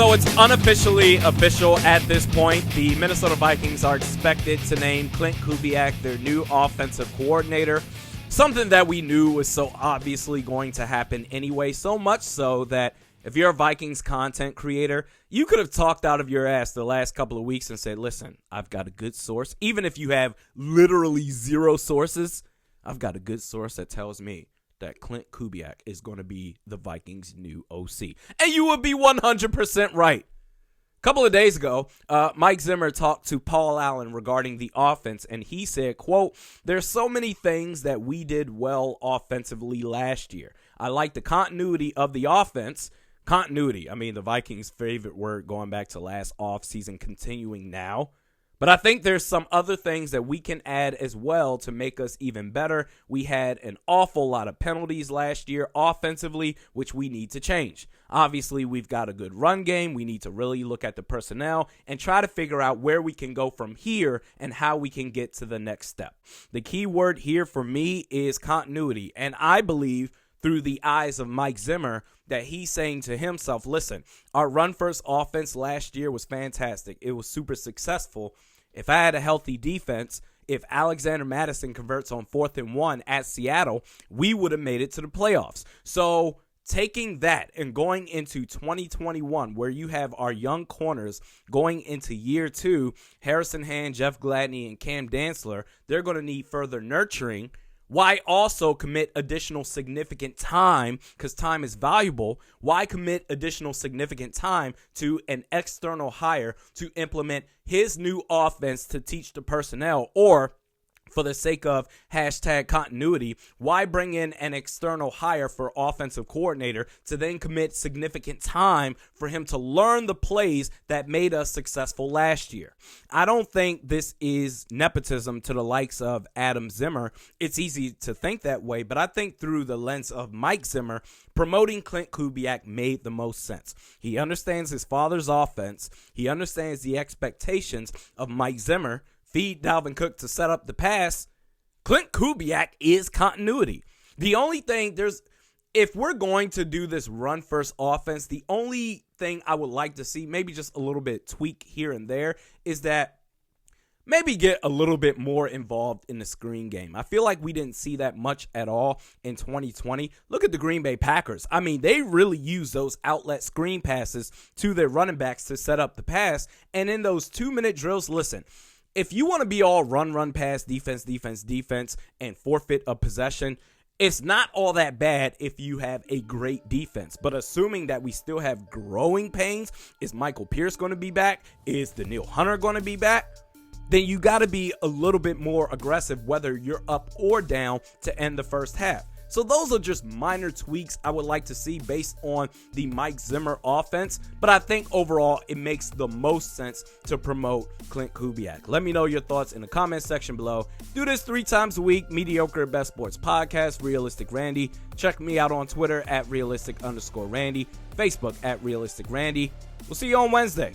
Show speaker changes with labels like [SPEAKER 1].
[SPEAKER 1] So it's unofficially official at this point. The Minnesota Vikings are expected to name Klint Kubiak their new offensive coordinator. Something that we knew was so obviously going to happen anyway, so much so that if you're a Vikings content creator, you could have talked out of your ass the last couple of weeks and said, listen, I've got a good source. Even if you have literally zero sources, I've got a good source that tells me that Klint Kubiak is going to be the Vikings' new OC. And you would be 100% right. A couple of days ago, Mike Zimmer talked to Paul Allen regarding the offense, and he said, quote, there's so many things that we did well offensively last year. I like the continuity of the offense. Continuity, I mean, the Vikings' favorite word going back to last offseason, continuing now. But I think there's some other things that we can add as well to make us even better. We had an awful lot of penalties last year offensively, which we need to change. Obviously, we've got a good run game. We need to really look at the personnel and try to figure out where we can go from here and how we can get to the next step. The key word here for me is continuity, and I believe through the eyes of Mike Zimmer that he's saying to himself, listen, our run-first offense last year was fantastic. It was super successful. If I had a healthy defense, if Alexander Mattison converts on 4th and 1 at Seattle, we would have made it to the playoffs. So taking that and going into 2021, where you have our young corners going into year 2, Harrison Hand, Jeff Gladney, and Cam Dantzler, they're going to need further nurturing. Why also commit additional significant time, because time is valuable, why commit additional significant time to an external hire to implement his new offense to teach the personnel, or for the sake of hashtag continuity, why bring in an external hire for offensive coordinator to then commit significant time for him to learn the plays that made us successful last year? I don't think this is nepotism to the likes of Adam Zimmer. It's easy to think that way, but I think through the lens of Mike Zimmer, promoting Klint Kubiak made the most sense. He understands his father's offense. He understands the expectations of Mike Zimmer. Feed Dalvin Cook to set up the pass. Klint Kubiak is continuity. The only thing if we're going to do this run first offense, the only thing I would like to see, maybe just a little bit tweak here and there, is that maybe get a little bit more involved in the screen game. I feel like we didn't see that much at all in 2020. Look at the Green Bay Packers. I mean, they really use those outlet screen passes to their running backs to set up the pass. And in those 2-minute drills, listen, if you want to be all run, pass, defense, and forfeit a possession, it's not all that bad if you have a great defense. But assuming that we still have growing pains, is Michael Pierce going to be back? Is Danielle Hunter going to be back? Then you got to be a little bit more aggressive, whether you're up or down, to end the first half. So those are just minor tweaks I would like to see based on the Mike Zimmer offense. But I think overall it makes the most sense to promote Klint Kubiak. Let me know your thoughts in the comment section below. Do this 3 times a week. Mediocre Best Sports Podcast, Realistic Randy. Check me out on Twitter at realistic_Randy. Facebook at Realistic Randy. We'll see you on Wednesday.